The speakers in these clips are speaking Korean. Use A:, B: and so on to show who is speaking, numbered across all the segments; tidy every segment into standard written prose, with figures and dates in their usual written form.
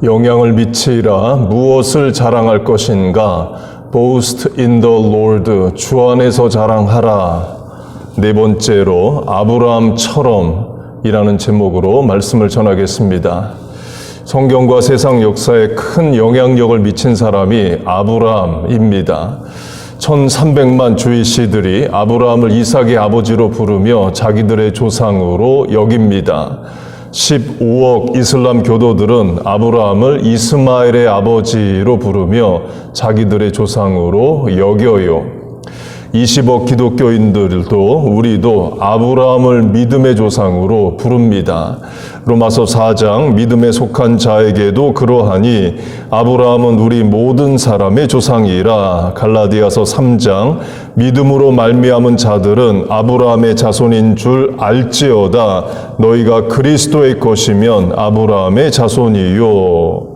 A: 영향을 미치라. 무엇을 자랑할 것인가? Boast in the Lord. 주 안에서 자랑하라. 네 번째로 아브라함처럼 이라는 제목으로 말씀을 전하겠습니다. 성경과 세상 역사에 큰 영향력을 미친 사람이 아브라함입니다. 1300만 주이시들이 아브라함을 이삭의 아버지로 부르며 자기들의 조상으로 여깁니다. 15억 이슬람 교도들은 아브라함을 이스마엘의 아버지로 부르며 자기들의 조상으로 여겨요. 20억 기독교인들도 우리도 아브라함을 믿음의 조상으로 부릅니다. 로마서 4장 믿음에 속한 자에게도 그러하니 아브라함은 우리 모든 사람의 조상이라. 갈라디아서 3장 믿음으로 말미암은 자들은 아브라함의 자손인 줄 알지어다. 너희가 그리스도의 것이면 아브라함의 자손이요.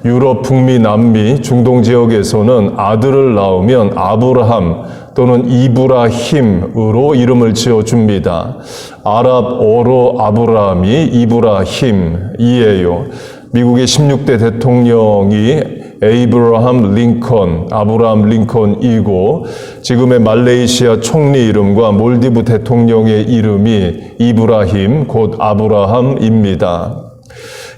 A: 유럽, 북미, 남미, 중동 지역에서는 아들을 낳으면 아브라함 또는 이브라힘으로 이름을 지어줍니다. 아랍어로 아브라함이 이브라힘이에요. 미국의 16대 대통령이 에이브러함 링컨, 아브라함 링컨이고 지금의 말레이시아 총리 이름과 몰디브 대통령의 이름이 이브라힘, 곧 아브라함입니다.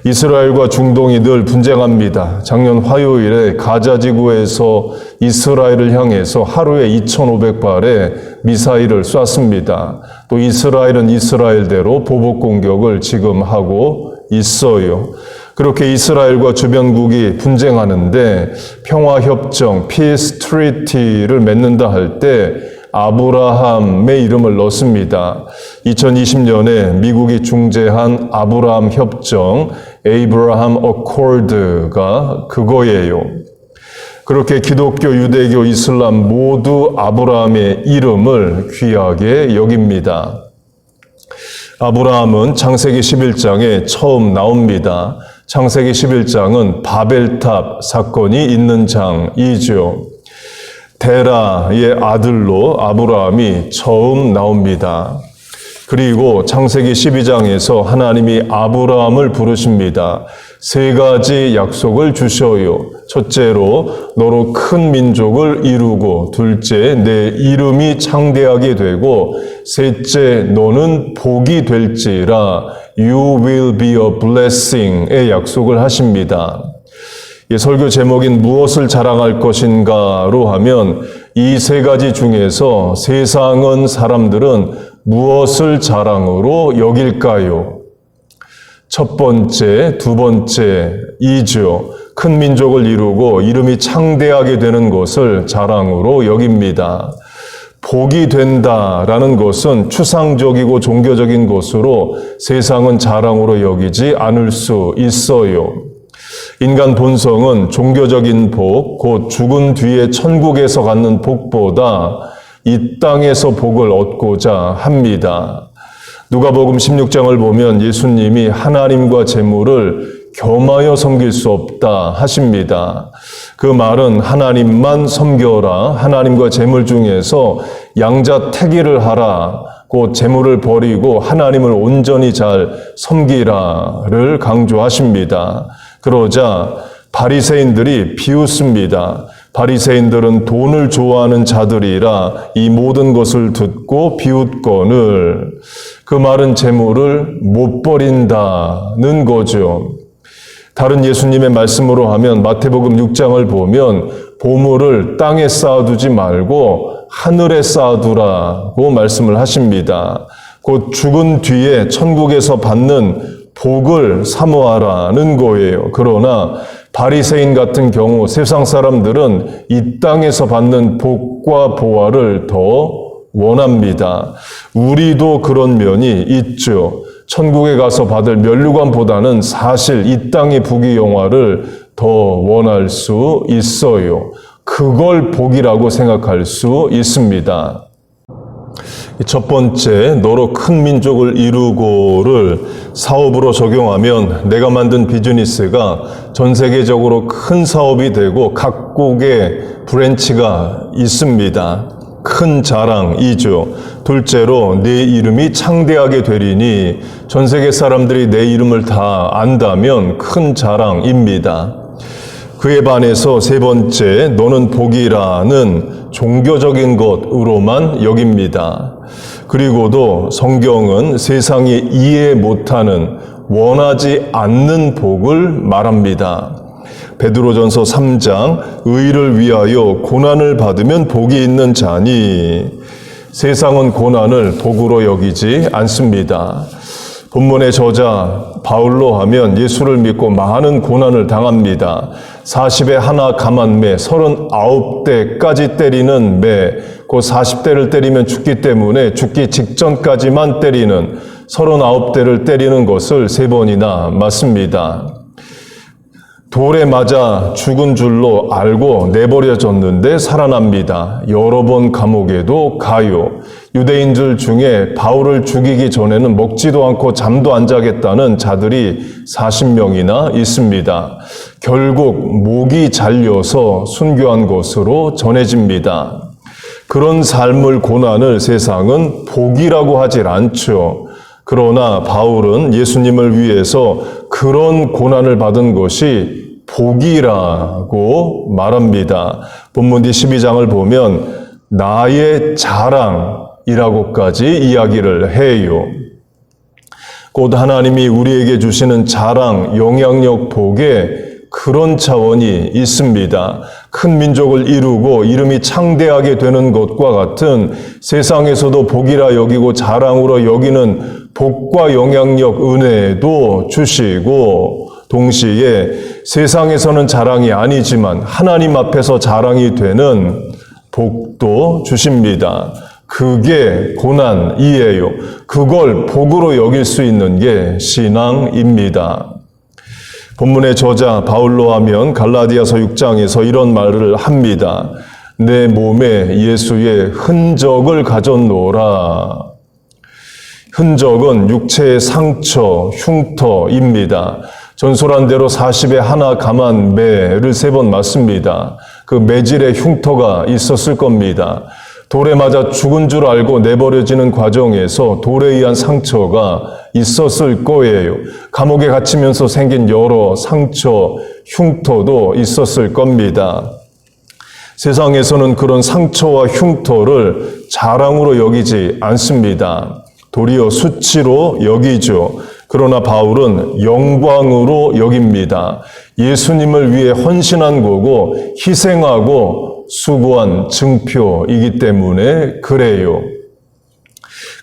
A: 이스라엘과 중동이 늘 분쟁합니다. 작년 화요일에 가자 지구에서 이스라엘을 향해서 하루에 2,500발의 미사일을 쐈습니다. 또 이스라엘은 이스라엘대로 보복 공격을 지금 하고 있어요. 그렇게 이스라엘과 주변국이 분쟁하는데 평화협정, Peace Treaty를 맺는다 할 때 아브라함의 이름을 넣습니다. 2020년에 미국이 중재한 아브라함 협정, Abraham Accord가 그거예요. 그렇게 기독교, 유대교, 이슬람 모두 아브라함의 이름을 귀하게 여깁니다. 아브라함은 창세기 11장에 처음 나옵니다. 창세기 11장은 바벨탑 사건이 있는 장이죠. 데라의 아들로 아브라함이 처음 나옵니다. 그리고 창세기 12장에서 하나님이 아브라함을 부르십니다. 세 가지 약속을 주셔요. 첫째로 너로 큰 민족을 이루고, 둘째 내 이름이 창대하게 되고, 셋째 너는 복이 될지라. You will be a blessing의 약속을 하십니다. 이 설교 제목인 무엇을 자랑할 것인가로 하면 이 세 가지 중에서 세상은 사람들은 무엇을 자랑으로 여길까요? 첫 번째, 두 번째이죠. 큰 민족을 이루고 이름이 창대하게 되는 것을 자랑으로 여깁니다. 복이 된다라는 것은 추상적이고 종교적인 것으로 세상은 자랑으로 여기지 않을 수 있어요. 인간 본성은 종교적인 복, 곧 죽은 뒤에 천국에서 갖는 복보다 이 땅에서 복을 얻고자 합니다. 누가복음 16장을 보면 예수님이 하나님과 재물을 겸하여 섬길 수 없다 하십니다. 그 말은 하나님만 섬겨라, 하나님과 재물 중에서 양자택일을 하라, 곧 재물을 버리고 하나님을 온전히 잘 섬기라를 강조하십니다. 그러자 바리새인들이 비웃습니다. 바리새인들은 돈을 좋아하는 자들이라 이 모든 것을 듣고 비웃거늘. 그 말은 재물을 못 버린다는 거죠. 다른 예수님의 말씀으로 하면 마태복음 6장을 보면 보물을 땅에 쌓아두지 말고 하늘에 쌓아두라고 말씀을 하십니다. 곧 죽은 뒤에 천국에서 받는 복을 사모하라는 거예요. 그러나 바리새인 같은 경우 세상 사람들은 이 땅에서 받는 복과 보화를 더 원합니다. 우리도 그런 면이 있죠. 천국에 가서 받을 면류관보다는 사실 이 땅의 부귀영화를 더 원할 수 있어요. 그걸 복이라고 생각할 수 있습니다. 첫 번째, 너로 큰 민족을 이루고를 사업으로 적용하면 내가 만든 비즈니스가 전 세계적으로 큰 사업이 되고 각국의 브랜치가 있습니다. 큰 자랑이죠. 둘째로 내 이름이 창대하게 되리니 전 세계 사람들이 내 이름을 다 안다면 큰 자랑입니다. 그에 반해서 세 번째, 너는 복이라는 종교적인 것으로만 여깁니다. 그리고도 성경은 세상이 이해 못하는 원하지 않는 복을 말합니다. 베드로전서 3장 의를 위하여 고난을 받으면 복이 있는 자니 세상은 고난을 복으로 여기지 않습니다. 본문의 저자 바울로 하면 예수를 믿고 많은 고난을 당합니다. 40에 하나 감한 매, 39대까지 때리는 매, 그 40대를 때리면 죽기 때문에 죽기 직전까지만 때리는 39대를 때리는 것을 3번이나 맞습니다. 돌에 맞아 죽은 줄로 알고 내버려졌는데 살아납니다. 여러 번 감옥에도 가요. 유대인들 중에 바울을 죽이기 전에는 먹지도 않고 잠도 안 자겠다는 자들이 40명이나 있습니다. 결국 목이 잘려서 순교한 것으로 전해집니다. 그런 삶을 고난을 세상은 복이라고 하질 않죠. 그러나 바울은 예수님을 위해서 그런 고난을 받은 것이 복이라고 말합니다. 본문 뒤 12장을 보면 나의 자랑이라고까지 이야기를 해요. 곧 하나님이 우리에게 주시는 자랑, 영향력, 복에 그런 차원이 있습니다. 큰 민족을 이루고 이름이 창대하게 되는 것과 같은 세상에서도 복이라 여기고 자랑으로 여기는 복과 영향력, 은혜도 주시고 동시에 세상에서는 자랑이 아니지만 하나님 앞에서 자랑이 되는 복도 주십니다. 그게 고난이에요. 그걸 복으로 여길 수 있는 게 신앙입니다. 본문의 저자 바울로 하면 갈라디아서 6장에서 이런 말을 합니다. 내 몸에 예수의 흔적을 가졌노라. 흔적은 육체의 상처, 흉터입니다. 전설한 대로 40에 하나 감한 매를 3번 맞습니다. 그 매질의 흉터가 있었을 겁니다. 돌에 맞아 죽은 줄 알고 내버려지는 과정에서 돌에 의한 상처가 있었을 거예요. 감옥에 갇히면서 생긴 여러 상처, 흉터도 있었을 겁니다. 세상에서는 그런 상처와 흉터를 자랑으로 여기지 않습니다. 도리어 수치로 여기죠. 그러나 바울은 영광으로 여깁니다. 예수님을 위해 헌신한 거고 희생하고 수고한 증표이기 때문에 그래요.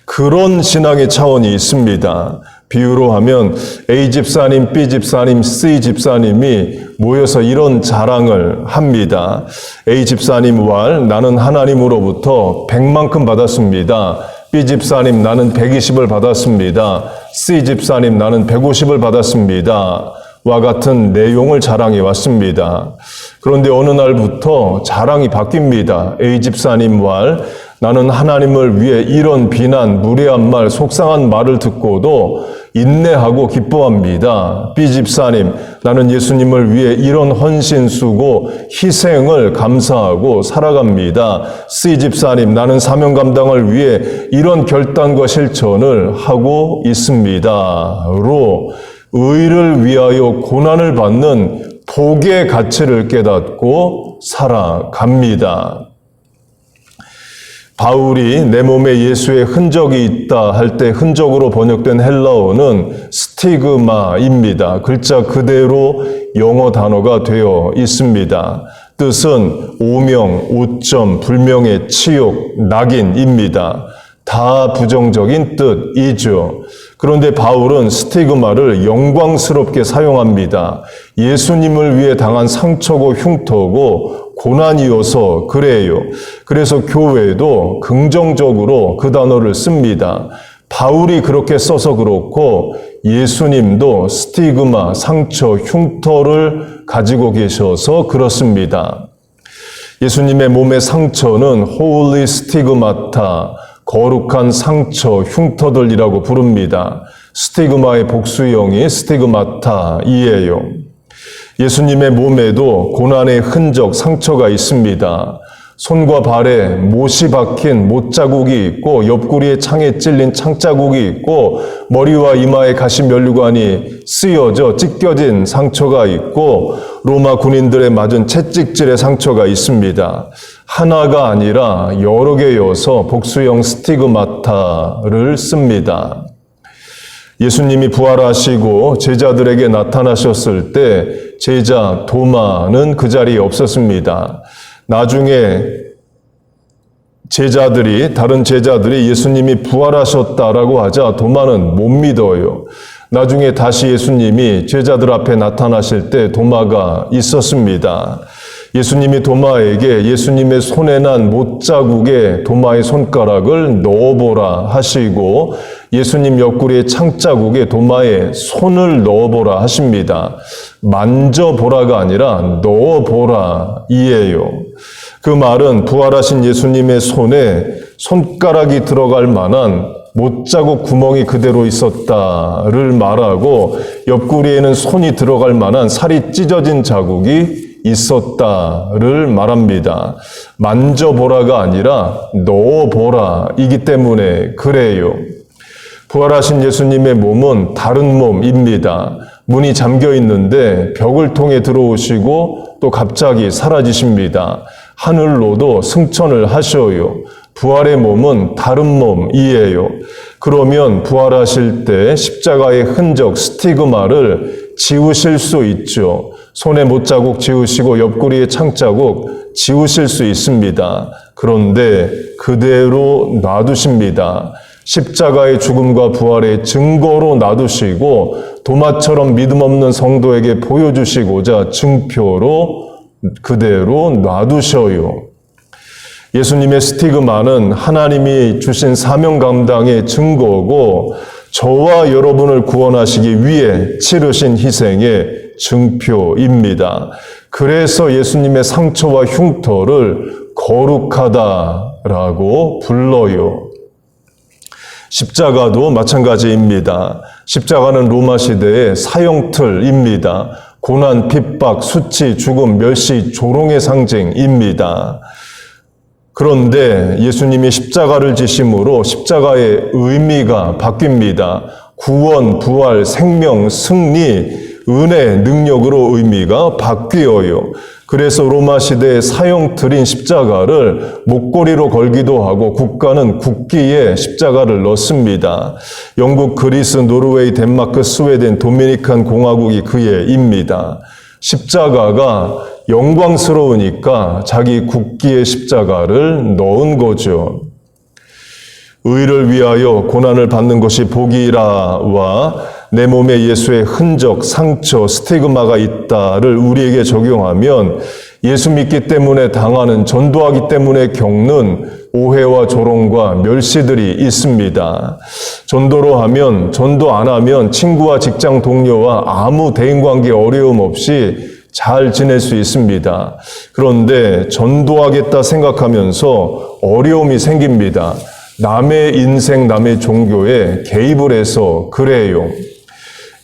A: 그런 신앙의 차원이 있습니다. 비유로 하면 A 집사님, B 집사님, C 집사님이 모여서 이런 자랑을 합니다. A 집사님 왈 나는 하나님으로부터 100만큼 받았습니다. B 집사님 나는 120을 받았습니다. C 집사님 나는 150을 받았습니다. 와 같은 내용을 자랑해 왔습니다. 그런데 어느 날부터 자랑이 바뀝니다. A 집사님 말 나는 하나님을 위해 이런 비난, 무례한 말, 속상한 말을 듣고도 인내하고 기뻐합니다. B 집사님 나는 예수님을 위해 이런 헌신, 수고, 희생을 감사하고 살아갑니다. C 집사님 나는 사명 감당을 위해 이런 결단과 실천을 하고 있습니다.로 의를 위하여 고난을 받는 복의 가치를 깨닫고 살아갑니다. 바울이 내 몸에 예수의 흔적이 있다 할 때 흔적으로 번역된 헬라어는 스티그마입니다. 글자 그대로 영어 단어가 되어 있습니다. 뜻은 오명, 오점, 불명예, 치욕, 낙인입니다. 다 부정적인 뜻이죠. 그런데 바울은 스티그마를 영광스럽게 사용합니다. 예수님을 위해 당한 상처고 흉터고 고난이어서 그래요. 그래서 교회도 긍정적으로 그 단어를 씁니다. 바울이 그렇게 써서 그렇고 예수님도 스티그마, 상처, 흉터를 가지고 계셔서 그렇습니다. 예수님의 몸의 상처는 홀리 스티그마타, 거룩한 상처, 흉터들이라고 부릅니다. 스티그마의 복수형이 스티그마타이에요. 예수님의 몸에도 고난의 흔적, 상처가 있습니다. 손과 발에 못이 박힌 못자국이 있고 옆구리에 창에 찔린 창자국이 있고 머리와 이마에 가시면류관이 쓰여져 찢겨진 상처가 있고 로마 군인들의 맞은 채찍질의 상처가 있습니다. 하나가 아니라 여러 개여서 복수형 스티그마타를 씁니다. 예수님이 부활하시고 제자들에게 나타나셨을 때 제자 도마는 그 자리에 없었습니다. 나중에 다른 제자들이 예수님이 부활하셨다라고 하자 도마는 못 믿어요. 나중에 다시 예수님이 제자들 앞에 나타나실 때 도마가 있었습니다. 예수님이 도마에게 예수님의 손에 난 못자국에 도마의 손가락을 넣어보라 하시고 예수님 옆구리의 창자국에 도마의 손을 넣어보라 하십니다. 만져보라가 아니라 넣어보라 이에요. 그 말은 부활하신 예수님의 손에 손가락이 들어갈 만한 못자국 구멍이 그대로 있었다를 말하고 옆구리에는 손이 들어갈 만한 살이 찢어진 자국이 있었다를 말합니다. 만져보라가 아니라 넣어보라 이기 때문에 그래요. 부활하신 예수님의 몸은 다른 몸입니다. 문이 잠겨 있는데 벽을 통해 들어오시고 또 갑자기 사라지십니다. 하늘로도 승천을 하셔요. 부활의 몸은 다른 몸이에요. 그러면 부활하실 때 십자가의 흔적, 스티그마를 지우실 수 있죠. 손에 못자국 지우시고 옆구리에 창자국 지우실 수 있습니다. 그런데 그대로 놔두십니다. 십자가의 죽음과 부활의 증거로 놔두시고 도마처럼 믿음 없는 성도에게 보여주시고자 증표로 그대로 놔두셔요. 예수님의 스티그마는 하나님이 주신 사명 감당의 증거고 저와 여러분을 구원하시기 위해 치르신 희생의 증표입니다. 그래서 예수님의 상처와 흉터를 거룩하다라고 불러요. 십자가도 마찬가지입니다. 십자가는 로마 시대의 사형틀입니다. 고난, 핍박, 수치, 죽음, 멸시, 조롱의 상징입니다. 그런데 예수님이 십자가를 지심으로 십자가의 의미가 바뀝니다. 구원, 부활, 생명, 승리, 은혜, 능력으로 의미가 바뀌어요. 그래서 로마 시대의 사형틀인 십자가를 목걸이로 걸기도 하고 국가는 국기에 십자가를 넣습니다. 영국, 그리스, 노르웨이, 덴마크, 스웨덴, 도미니칸 공화국이 그의 입니다. 십자가가 영광스러우니까 자기 국기에 십자가를 넣은 거죠. 의를 위하여 고난을 받는 것이 복이라와 내 몸에 예수의 흔적, 상처, 스티그마가 있다를 우리에게 적용하면 예수 믿기 때문에 당하는, 전도하기 때문에 겪는 오해와 조롱과 멸시들이 있습니다. 전도로 하면, 전도 안 하면 친구와 직장 동료와 아무 대인관계 어려움 없이 잘 지낼 수 있습니다. 그런데 전도하겠다 생각하면서 어려움이 생깁니다. 남의 인생, 남의 종교에 개입을 해서 그래요.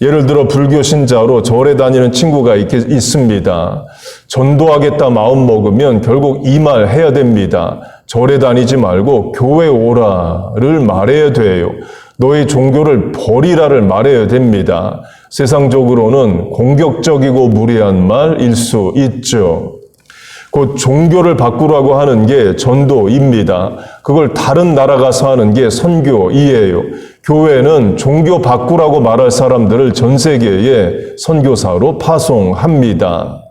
A: 예를 들어 불교 신자로 절에 다니는 친구가 있습니다. 전도하겠다 마음 먹으면 결국 이 말 해야 됩니다. 절에 다니지 말고 교회 오라를 말해야 돼요. 너의 종교를 버리라를 말해야 됩니다. 세상적으로는 공격적이고 무례한 말일 수 있죠. 곧 종교를 바꾸라고 하는 게 전도입니다. 그걸 다른 나라 가서 하는 게 선교이에요. 교회는 종교 바꾸라고 말할 사람들을 전 세계에 선교사로 파송합니다.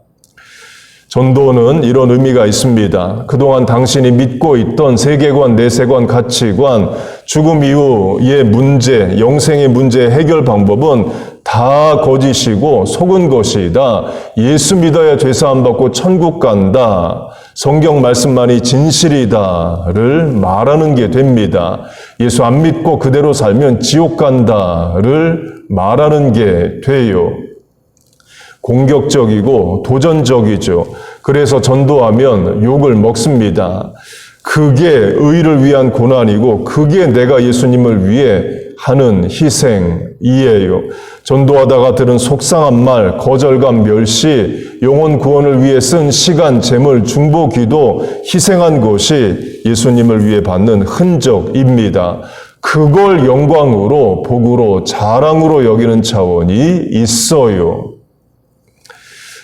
A: 전도는 이런 의미가 있습니다. 그동안 당신이 믿고 있던 세계관, 내세관, 가치관, 죽음 이후의 문제, 영생의 문제 해결 방법은 다 거짓이고 속은 것이다. 예수 믿어야 죄사함 받고 천국 간다. 성경 말씀만이 진실이다를 말하는 게 됩니다. 예수 안 믿고 그대로 살면 지옥 간다를 말하는 게 돼요. 공격적이고 도전적이죠. 그래서 전도하면 욕을 먹습니다. 그게 의를 위한 고난이고 그게 내가 예수님을 위해 하는 희생이에요. 전도하다가 들은 속상한 말, 거절감, 멸시, 영혼 구원을 위해 쓴 시간, 재물, 중보, 기도, 희생한 것이 예수님을 위해 받는 흔적입니다. 그걸 영광으로, 복으로, 자랑으로 여기는 차원이 있어요.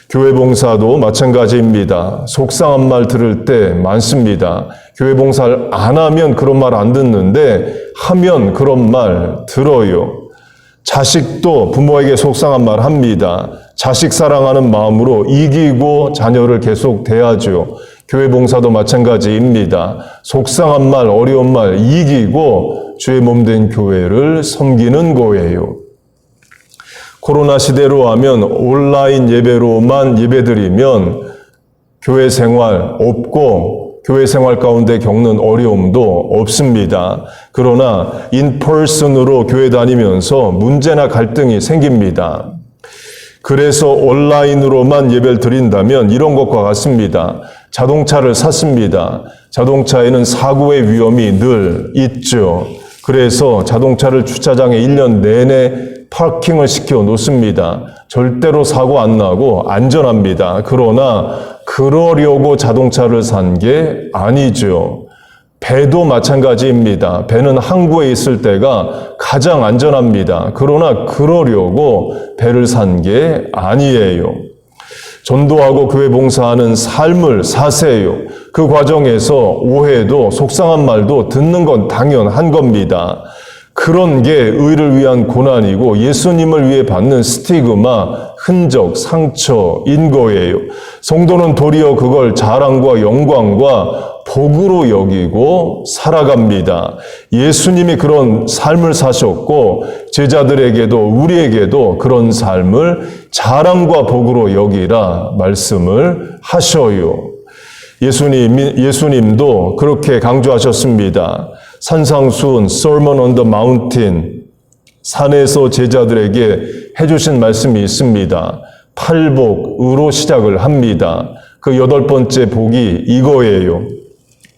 A: 교회 봉사도 마찬가지입니다. 속상한 말 들을 때 많습니다. 교회 봉사를 안 하면 그런 말 안 듣는데 하면 그런 말 들어요. 자식도 부모에게 속상한 말 합니다. 자식 사랑하는 마음으로 이기고 자녀를 계속 대하죠. 교회 봉사도 마찬가지입니다. 속상한 말, 어려운 말 이기고 주의 몸 된 교회를 섬기는 거예요. 코로나 시대로 하면 온라인 예배로만 예배드리면 교회 생활 없고 교회 생활 가운데 겪는 어려움도 없습니다. 그러나 인퍼슨으로 교회 다니면서 문제나 갈등이 생깁니다. 그래서 온라인으로만 예배를 드린다면 이런 것과 같습니다. 자동차를 샀습니다. 자동차에는 사고의 위험이 늘 있죠. 그래서 자동차를 주차장에 1년 내내 파킹을 시켜 놓습니다. 절대로 사고 안 나고 안전합니다. 그러나 그러려고 자동차를 산 게 아니죠. 배도 마찬가지입니다. 배는 항구에 있을 때가 가장 안전합니다. 그러나 그러려고 배를 산 게 아니에요. 전도하고 교회 봉사하는 삶을 사세요. 그 과정에서 오해도 속상한 말도 듣는 건 당연한 겁니다. 그런 게 의를 위한 고난이고 예수님을 위해 받는 스티그마, 흔적, 상처인 거예요. 성도는 도리어 그걸 자랑과 영광과 복으로 여기고 살아갑니다. 예수님이 그런 삶을 사셨고 제자들에게도 우리에게도 그런 삶을 자랑과 복으로 여기라 말씀을 하셔요. 예수님도 그렇게 강조하셨습니다. 산상수훈, Sermon on the Mountain, 산에서 제자들에게 해주신 말씀이 있습니다. 팔복으로 시작을 합니다. 그 8번째 복이 이거예요.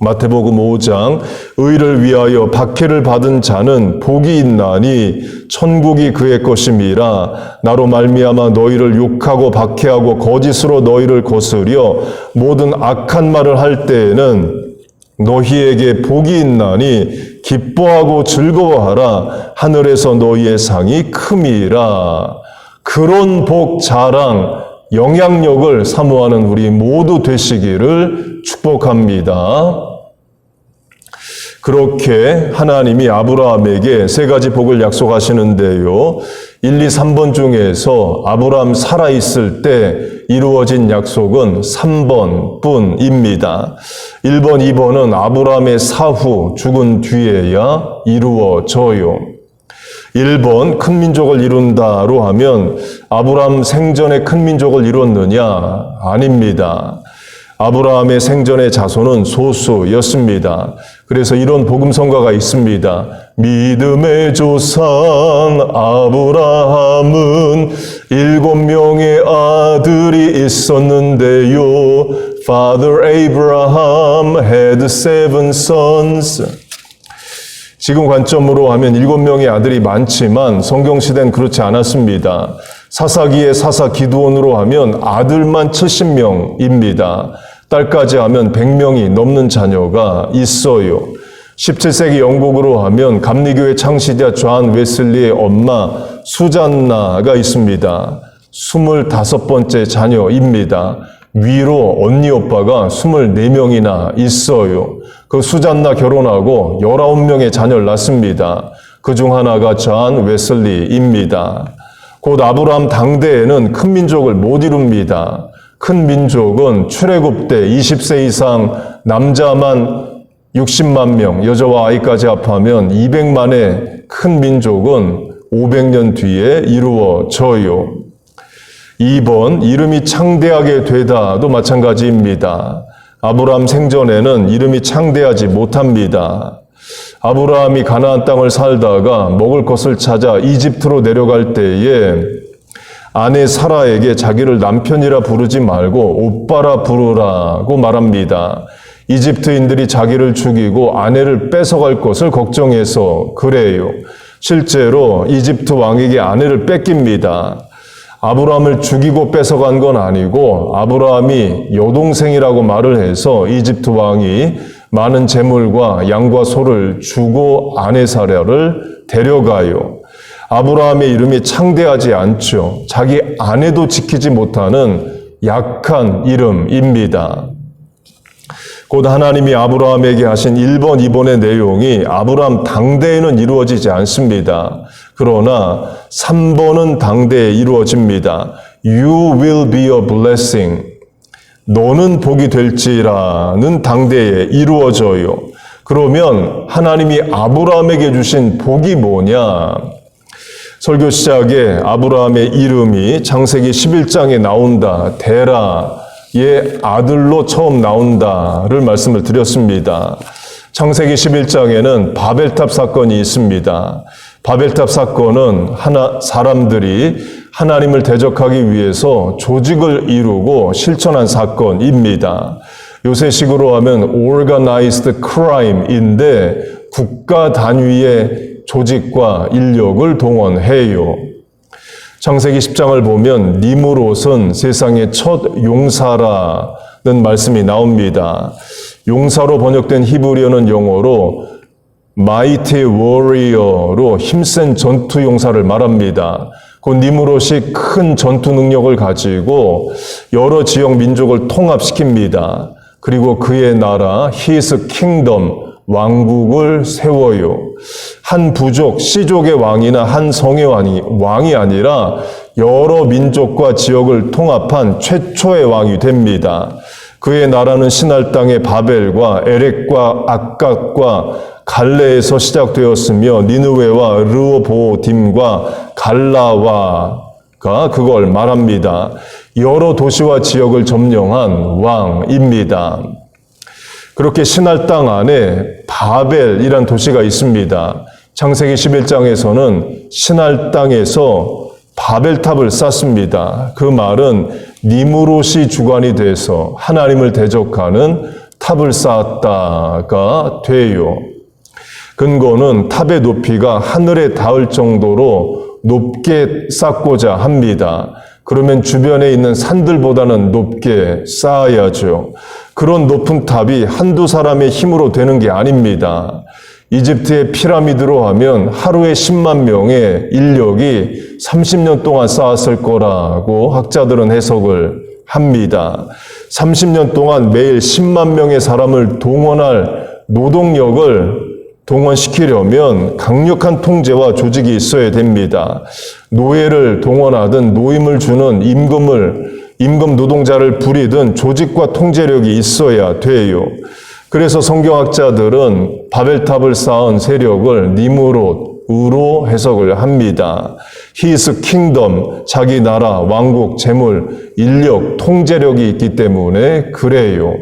A: 마태복음 5장, 의를 위하여 박해를 받은 자는 복이 있나니 천국이 그의 것임이라. 나로 말미암아 너희를 욕하고 박해하고 거짓으로 너희를 거스려 모든 악한 말을 할 때에는 너희에게 복이 있나니 기뻐하고 즐거워하라. 하늘에서 너희의 상이 큼이라. 그런 복, 자랑, 영향력을 사모하는 우리 모두 되시기를 축복합니다. 그렇게 하나님이 아브라함에게 3가지 복을 약속하시는데요. 1, 2, 3번 중에서 아브라함 살아있을 때 이루어진 약속은 3번 뿐입니다. 1번, 2번은 아브라함의 사후 죽은 뒤에야 이루어져요. 1번, 큰 민족을 이룬다로 하면 아브라함 생전에 큰 민족을 이뤘느냐? 아닙니다. 아브라함의 생전의 자손은 소수였습니다. 그래서 이런 복음성가가 있습니다. 믿음의 조상 아브라함은 7명의 아들이 있었는데요. Father Abraham had 7 sons. 지금 관점으로 하면 7명의 아들이 많지만 성경시대는 그렇지 않았습니다. 사사기의 사사 기드온으로 하면 아들만 70명입니다. 딸까지 하면 100명이 넘는 자녀가 있어요. 17세기 영국으로 하면 감리교회 창시자 존 웨슬리의 엄마 수잔나가 있습니다. 25번째 자녀입니다. 위로 언니 오빠가 24명이나 있어요. 그 수잔나 결혼하고 19명의 자녀를 낳습니다. 그중 하나가 존 웨슬리입니다. 곧 아브라함 당대에는 큰 민족을 못 이룹니다. 큰 민족은 출애굽 때 20세 이상 남자만 60만 명, 여자와 아이까지 합하면 200만의 큰 민족은 500년 뒤에 이루어져요. 2번, 이름이 창대하게 되다도 마찬가지입니다. 아브라함 생전에는 이름이 창대하지 못합니다. 아브라함이 가나안 땅을 살다가 먹을 것을 찾아 이집트로 내려갈 때에 아내 사라에게 자기를 남편이라 부르지 말고 오빠라 부르라고 말합니다. 이집트인들이 자기를 죽이고 아내를 뺏어갈 것을 걱정해서 그래요. 실제로 이집트 왕에게 아내를 뺏깁니다. 아브라함을 죽이고 뺏어간 건 아니고 아브라함이 여동생이라고 말을 해서 이집트 왕이 많은 재물과 양과 소를 주고 아내 사라를 데려가요. 아브라함의 이름이 창대하지 않죠. 자기 아내도 지키지 못하는 약한 이름입니다. 곧 하나님이 아브라함에게 하신 1번, 2번의 내용이 아브라함 당대에는 이루어지지 않습니다. 그러나 3번은 당대에 이루어집니다. You will be a blessing. 너는 복이 될지라는 당대에 이루어져요. 그러면 하나님이 아브라함에게 주신 복이 뭐냐? 설교 시작에 아브라함의 이름이 창세기 11장에 나온다. 데라의 아들로 처음 나온다를 말씀을 드렸습니다. 창세기 11장에는 바벨탑 사건이 있습니다. 바벨탑 사건은 사람들이 하나님을 대적하기 위해서 조직을 이루고 실천한 사건입니다. 요새식으로 하면 organized crime인데 국가 단위의 조직과 인력을 동원해요. 창세기 10장을 보면 니므롯은 세상의 첫 용사라는 말씀이 나옵니다. 용사로 번역된 히브리어는 영어로 mighty warrior로 힘센 전투 용사를 말합니다. 그 니므롯이 큰 전투 능력을 가지고 여러 지역 민족을 통합시킵니다. 그리고 그의 나라 his kingdom 왕국을 세워요. 한 부족, 씨족의 왕이나 한 성의 왕이 아니라 여러 민족과 지역을 통합한 최초의 왕이 됩니다. 그의 나라는 시날 땅의 바벨과 에렉과 악갓과 갈레에서 시작되었으며 니느웨와 르호보딤과 갈라와가 그걸 말합니다. 여러 도시와 지역을 점령한 왕입니다. 그렇게 시날 땅 안에 바벨이란 도시가 있습니다. 창세기 11장에서는 시날 땅에서 바벨탑을 쌓습니다. 그 말은 니므롯이 주관이 돼서 하나님을 대적하는 탑을 쌓았다가 돼요. 근거는 탑의 높이가 하늘에 닿을 정도로 높게 쌓고자 합니다. 그러면 주변에 있는 산들보다는 높게 쌓아야죠. 그런 높은 탑이 한두 사람의 힘으로 되는 게 아닙니다. 이집트의 피라미드로 하면 하루에 10만 명의 인력이 30년 동안 쌓았을 거라고 학자들은 해석을 합니다. 30년 동안 매일 10만 명의 사람을 동원할 노동력을 동원시키려면 강력한 통제와 조직이 있어야 됩니다. 노예를 동원하든 노임을 주는 임금 노동자를 부리든 조직과 통제력이 있어야 돼요. 그래서 성경학자들은 바벨탑을 쌓은 세력을 니므롯으로 해석을 합니다. His kingdom, 자기 나라, 왕국, 재물, 인력, 통제력이 있기 때문에 그래요.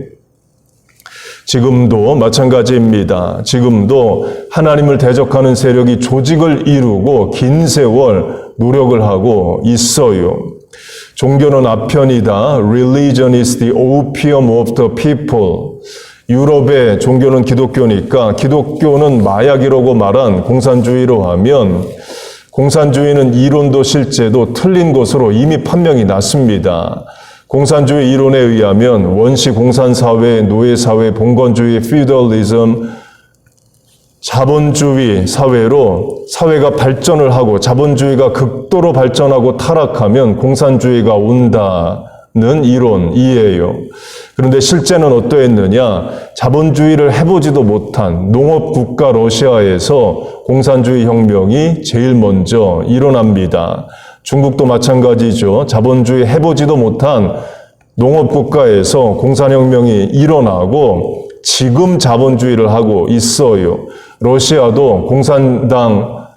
A: 지금도 마찬가지입니다. 지금도 하나님을 대적하는 세력이 조직을 이루고 긴 세월 노력을 하고 있어요. 종교는 아편이다. Religion is the opium of the people. 유럽의 종교는 기독교니까 기독교는 마약이라고 말한 공산주의로 하면 공산주의는 이론도 실제도 틀린 것으로 이미 판명이 났습니다. 공산주의 이론에 의하면 원시 공산사회, 노예사회, 봉건주의, 피우덜리즘, 자본주의 사회로 사회가 발전을 하고 자본주의가 극도로 발전하고 타락하면 공산주의가 온다는 이론이에요. 그런데 실제는 어떠했느냐? 자본주의를 해보지도 못한 농업국가 러시아에서 공산주의 혁명이 제일 먼저 일어납니다. 중국도 마찬가지죠. 자본주의 해보지도 못한 농업국가에서 공산혁명이 일어나고 지금 자본주의를 하고 있어요. 러시아도 공산당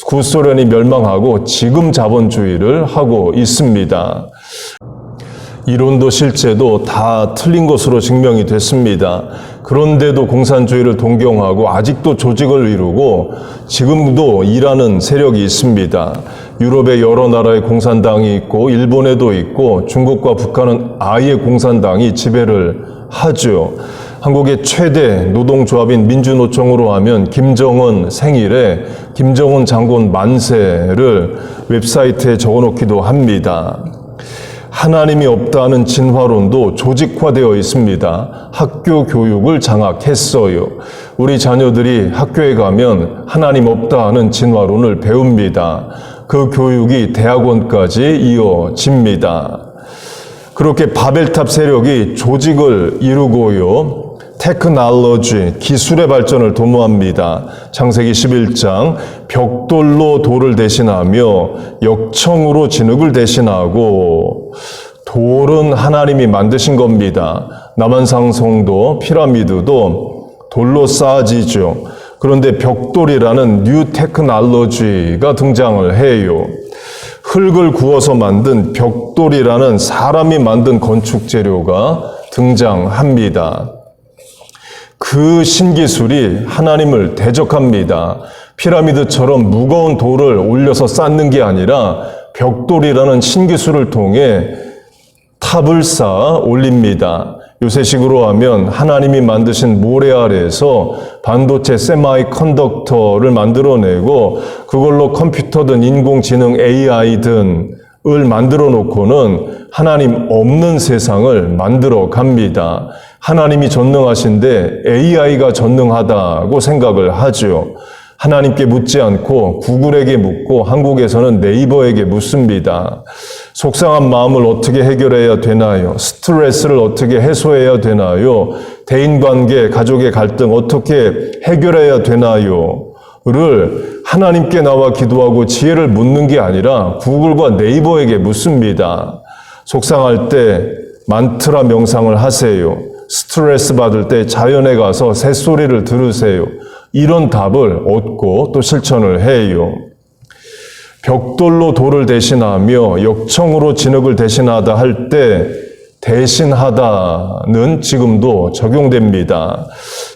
A: 구소련이 멸망하고 지금 자본주의를 하고 있습니다. 이론도 실제도 다 틀린 것으로 증명이 됐습니다. 그런데도 공산주의를 동경하고 아직도 조직을 이루고 지금도 일하는 세력이 있습니다. 유럽의 여러 나라의 공산당이 있고 일본에도 있고 중국과 북한은 아예 공산당이 지배를 하죠. 한국의 최대 노동조합인 민주노총으로 하면 김정은 생일에 김정은 장군 만세를 웹사이트에 적어놓기도 합니다. 하나님이 없다는 진화론도 조직화되어 있습니다. 학교 교육을 장악했어요. 우리 자녀들이 학교에 가면 하나님 없다 하는 진화론을 배웁니다. 그 교육이 대학원까지 이어집니다. 그렇게 바벨탑 세력이 조직을 이루고요. 테크놀로지, 기술의 발전을 도모합니다. 창세기 11장, 벽돌로 돌을 대신하며 역청으로 진흙을 대신하고, 돌은 하나님이 만드신 겁니다. 남한상 성도, 피라미드도 돌로 쌓아지죠. 그런데 벽돌이라는 뉴 테크놀로지가 등장을 해요. 흙을 구워서 만든 벽돌이라는 사람이 만든 건축 재료가 등장합니다. 그 신기술이 하나님을 대적합니다. 피라미드처럼 무거운 돌을 올려서 쌓는 게 아니라 벽돌이라는 신기술을 통해 탑을 쌓아 올립니다. 요새식으로 하면 하나님이 만드신 모래 아래에서 반도체 세마이컨덕터를 만들어내고 그걸로 컴퓨터든 인공지능 AI든을 만들어 놓고는 하나님 없는 세상을 만들어 갑니다. 하나님이 전능하신데 AI가 전능하다고 생각을 하죠. 하나님께 묻지 않고 구글에게 묻고 한국에서는 네이버에게 묻습니다. 속상한 마음을 어떻게 해결해야 되나요? 스트레스를 어떻게 해소해야 되나요? 대인관계, 가족의 갈등 어떻게 해결해야 되나요? 를 하나님께 나와 기도하고 지혜를 묻는 게 아니라 구글과 네이버에게 묻습니다. 속상할 때 만트라 명상을 하세요. 스트레스 받을 때 자연에 가서 새소리를 들으세요. 이런 답을 얻고 또 실천을 해요. 벽돌로 돌을 대신하며 역청으로 진흙을 대신하다 할 때 대신하다는 지금도 적용됩니다.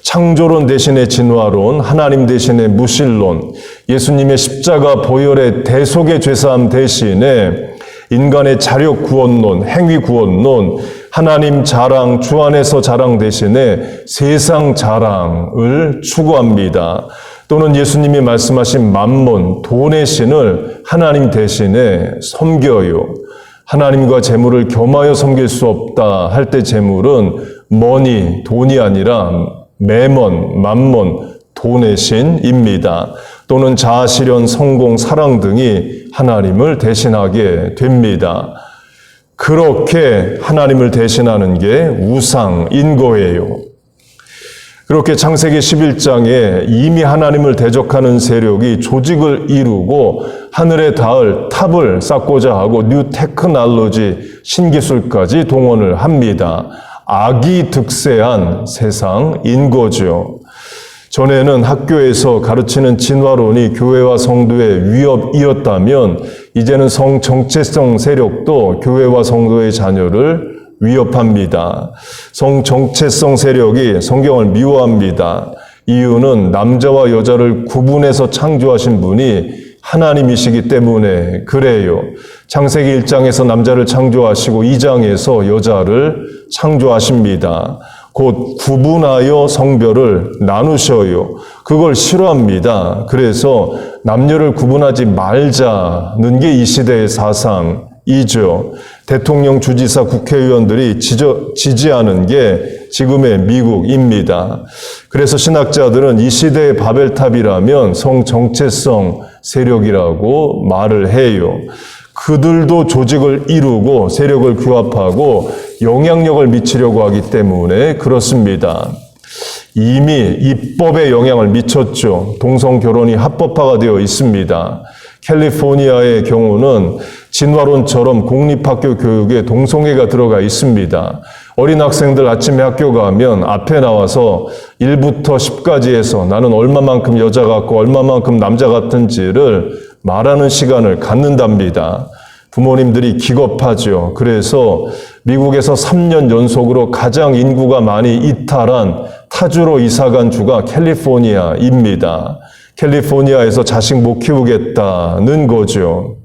A: 창조론 대신의 진화론, 하나님 대신의 무신론, 예수님의 십자가 보혈의 대속의 죄사함 대신에 인간의 자력 구원론, 행위 구원론, 하나님 자랑, 주 안에서 자랑 대신에 세상 자랑을 추구합니다. 또는 예수님이 말씀하신 만몬, 돈의 신을 하나님 대신에 섬겨요. 하나님과 재물을 겸하여 섬길 수 없다 할 때 재물은 머니, 돈이 아니라 매먼, 만몬, 돈의 신입니다. 또는 자아실현, 성공, 사랑 등이 하나님을 대신하게 됩니다. 그렇게 하나님을 대신하는 게 우상인 거예요. 그렇게 창세기 11장에 이미 하나님을 대적하는 세력이 조직을 이루고 하늘에 닿을 탑을 쌓고자 하고 뉴 테크놀로지 신기술까지 동원을 합니다. 악이 득세한 세상인 거죠. 전에는 학교에서 가르치는 진화론이 교회와 성도의 위협이었다면 이제는 성정체성 세력도 교회와 성도의 자녀를 위협합니다. 성정체성 세력이 성경을 미워합니다. 이유는 남자와 여자를 구분해서 창조하신 분이 하나님이시기 때문에 그래요. 창세기 1장에서 남자를 창조하시고 2장에서 여자를 창조하십니다. 곧 구분하여 성별을 나누셔요. 그걸 싫어합니다. 그래서 남녀를 구분하지 말자는 게 이 시대의 사상이죠. 대통령, 주지사, 국회의원들이 지지하는 게 지금의 미국입니다. 그래서 신학자들은 이 시대의 바벨탑이라면 성정체성 세력이라고 말을 해요. 그들도 조직을 이루고 세력을 규합하고 영향력을 미치려고 하기 때문에 그렇습니다. 이미 입법에 영향을 미쳤죠. 동성결혼이 합법화가 되어 있습니다. 캘리포니아의 경우는 진화론처럼 공립학교 교육에 동성애가 들어가 있습니다. 어린 학생들 아침에 학교 가면 앞에 나와서 1부터 10까지 해서 나는 얼마만큼 여자 같고 얼마만큼 남자 같은지를 말하는 시간을 갖는답니다. 부모님들이 기겁하죠. 그래서 미국에서 3년 연속으로 가장 인구가 많이 이탈한 타주로 이사간 주가 캘리포니아입니다. 캘리포니아에서 자식 못 키우겠다는 거죠.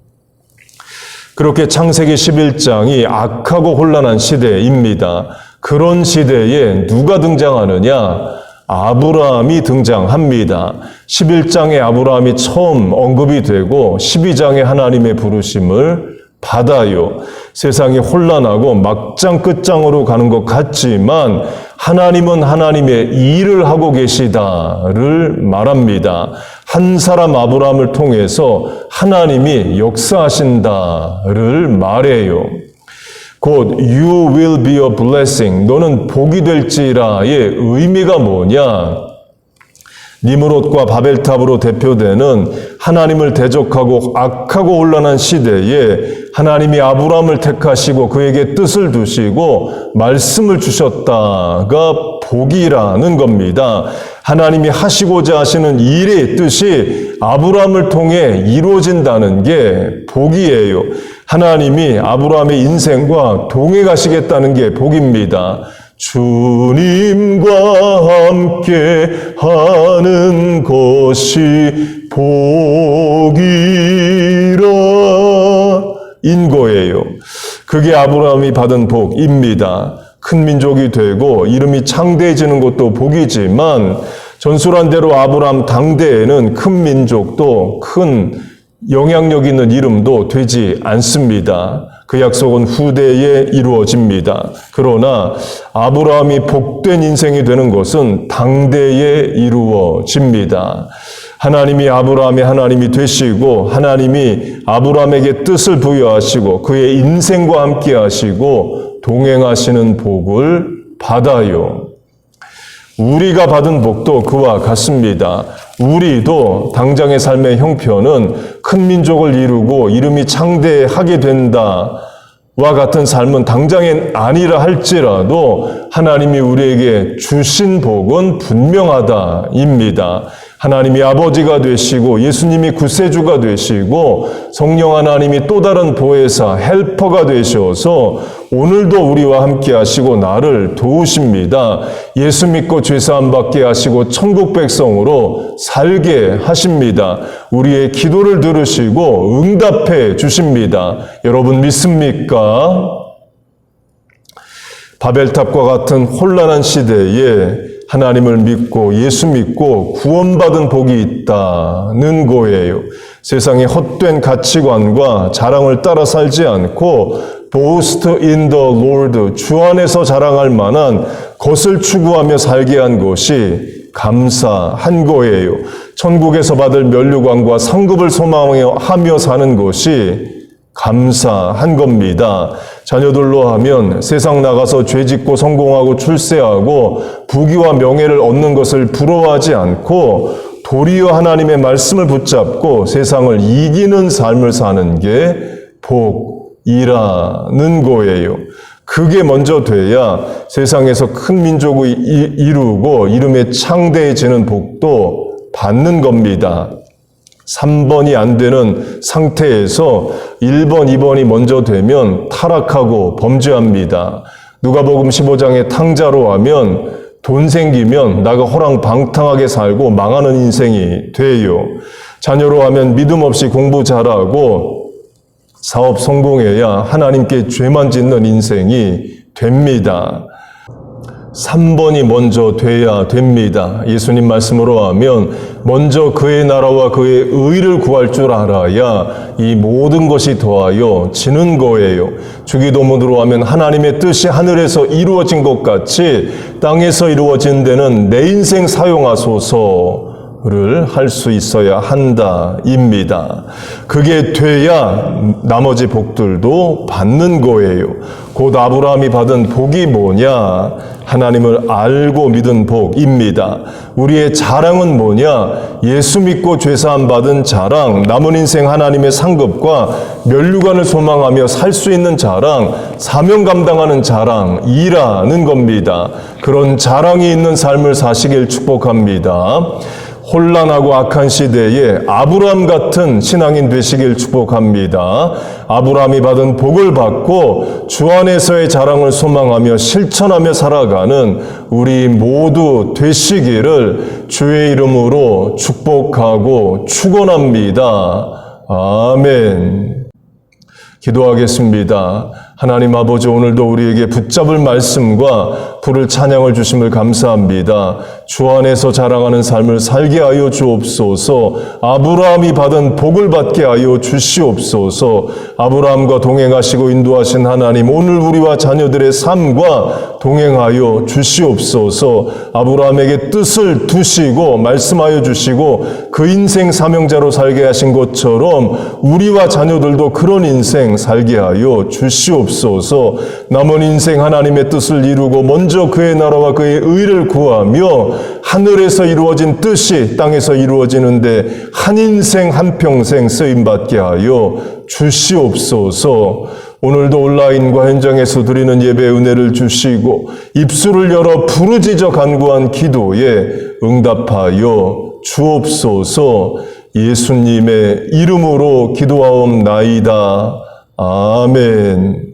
A: 그렇게 창세기 11장이 악하고 혼란한 시대입니다. 그런 시대에 누가 등장하느냐? 아브라함이 등장합니다. 11장에 아브라함이 처음 언급이 되고 12장에 하나님의 부르심을 받아요. 세상이 혼란하고 막장 끝장으로 가는 것 같지만 하나님은 하나님의 일을 하고 계시다를 말합니다. 한 사람 아브라함을 통해서 하나님이 역사하신다를 말해요. 곧 You will be a blessing. 너는 복이 될지라의 의미가 뭐냐? 니므롯과 바벨탑으로 대표되는 하나님을 대적하고 악하고 혼란한 시대에 하나님이 아브라함을 택하시고 그에게 뜻을 두시고 말씀을 주셨다가 복이라는 겁니다. 하나님이 하시고자 하시는 일의 뜻이 아브라함을 통해 이루어진다는 게 복이에요. 하나님이 아브라함의 인생과 동행하시겠다는 게 복입니다. 주님과 함께 하는 것이 복이라 인 거예요. 그게 아브라함이 받은 복입니다. 큰 민족이 되고 이름이 창대해지는 것도 복이지만 전술한 대로 아브라함 당대에는 큰 민족도 큰 영향력 있는 이름도 되지 않습니다. 그 약속은 후대에 이루어집니다. 그러나 아브라함이 복된 인생이 되는 것은 당대에 이루어집니다. 하나님이 아브라함의 하나님이 되시고 하나님이 아브라함에게 뜻을 부여하시고 그의 인생과 함께 하시고 동행하시는 복을 받아요. 우리가 받은 복도 그와 같습니다. 우리도 당장의 삶의 형편은 큰 민족을 이루고 이름이 창대하게 된다와 같은 삶은 당장엔 아니라 할지라도 하나님이 우리에게 주신 복은 분명하다입니다. 하나님이 아버지가 되시고 예수님이 구세주가 되시고 성령 하나님이 또 다른 보혜사, 헬퍼가 되셔서 오늘도 우리와 함께 하시고 나를 도우십니다. 예수 믿고 죄사함 받게 하시고 천국 백성으로 살게 하십니다. 우리의 기도를 들으시고 응답해 주십니다. 여러분 믿습니까? 바벨탑과 같은 혼란한 시대에 하나님을 믿고 예수 믿고 구원받은 복이 있다는 거예요. 세상의 헛된 가치관과 자랑을 따라 살지 않고 boast in the Lord, 주 안에서 자랑할 만한 것을 추구하며 살게 한 것이 감사한 거예요. 천국에서 받을 면류관과 상급을 소망하며 사는 것이 감사한 겁니다. 자녀들로 하면 세상 나가서 죄짓고 성공하고 출세하고 부귀와 명예를 얻는 것을 부러워하지 않고 도리어 하나님의 말씀을 붙잡고 세상을 이기는 삶을 사는 게 복이라는 거예요. 그게 먼저 돼야 세상에서 큰 민족을 이루고 이름에 창대해지는 복도 받는 겁니다. 3번이 안 되는 상태에서 1번, 2번이 먼저 되면 타락하고 범죄합니다. 누가복음 15장의 탕자로 하면 돈 생기면 나가 호랑방탕하게 살고 망하는 인생이 돼요. 자녀로 하면 믿음 없이 공부 잘하고 사업 성공해야 하나님께 죄만 짓는 인생이 됩니다. 3번이 먼저 돼야 됩니다. 예수님 말씀으로 하면 먼저 그의 나라와 그의 의를 구할 줄 알아야 이 모든 것이 더하여 지는 거예요. 주기도문으로 하면 하나님의 뜻이 하늘에서 이루어진 것 같이 땅에서 이루어진 데는 내 인생 사용하소서 를 할 수 있어야 한다입니다. 그게 돼야 나머지 복들도 받는 거예요. 곧 아브라함이 받은 복이 뭐냐? 하나님을 알고 믿은 복입니다. 우리의 자랑은 뭐냐? 예수 믿고 죄사함 받은 자랑, 남은 인생 하나님의 상급과 면류관을 소망하며 살 수 있는 자랑, 사명 감당하는 자랑이라는 겁니다. 그런 자랑이 있는 삶을 사시길 축복합니다. 혼란하고 악한 시대에 아브라함 같은 신앙인 되시길 축복합니다. 아브라함이 받은 복을 받고 주 안에서의 자랑을 소망하며 실천하며 살아가는 우리 모두 되시기를 주의 이름으로 축복하고 축원합니다. 아멘. 기도하겠습니다. 하나님 아버지, 오늘도 우리에게 붙잡을 말씀과 부를 찬양을 주심을 감사합니다. 주 안에서 자랑하는 삶을 살게 하여 주옵소서. 아브라함이 받은 복을 받게 하여 주시옵소서. 아브라함과 동행하시고 인도하신 하나님, 오늘 우리와 자녀들의 삶과 동행하여 주시옵소서. 아브라함에게 뜻을 두시고 말씀하여 주시고 그 인생 사명자로 살게 하신 것처럼 우리와 자녀들도 그런 인생 살게 하여 주시옵소서. 남은 인생 하나님의 뜻을 이루고 먼저 그의 나라와 그의 의를 구하며 하늘에서 이루어진 뜻이 땅에서 이루어지는데 한 인생 한평생 쓰임받게 하여 주시옵소서. 오늘도 온라인과 현장에서 드리는 예배 은혜를 주시고 입술을 열어 부르짖어 간구한 기도에 응답하여 주옵소서. 예수님의 이름으로 기도하옵나이다. 아멘.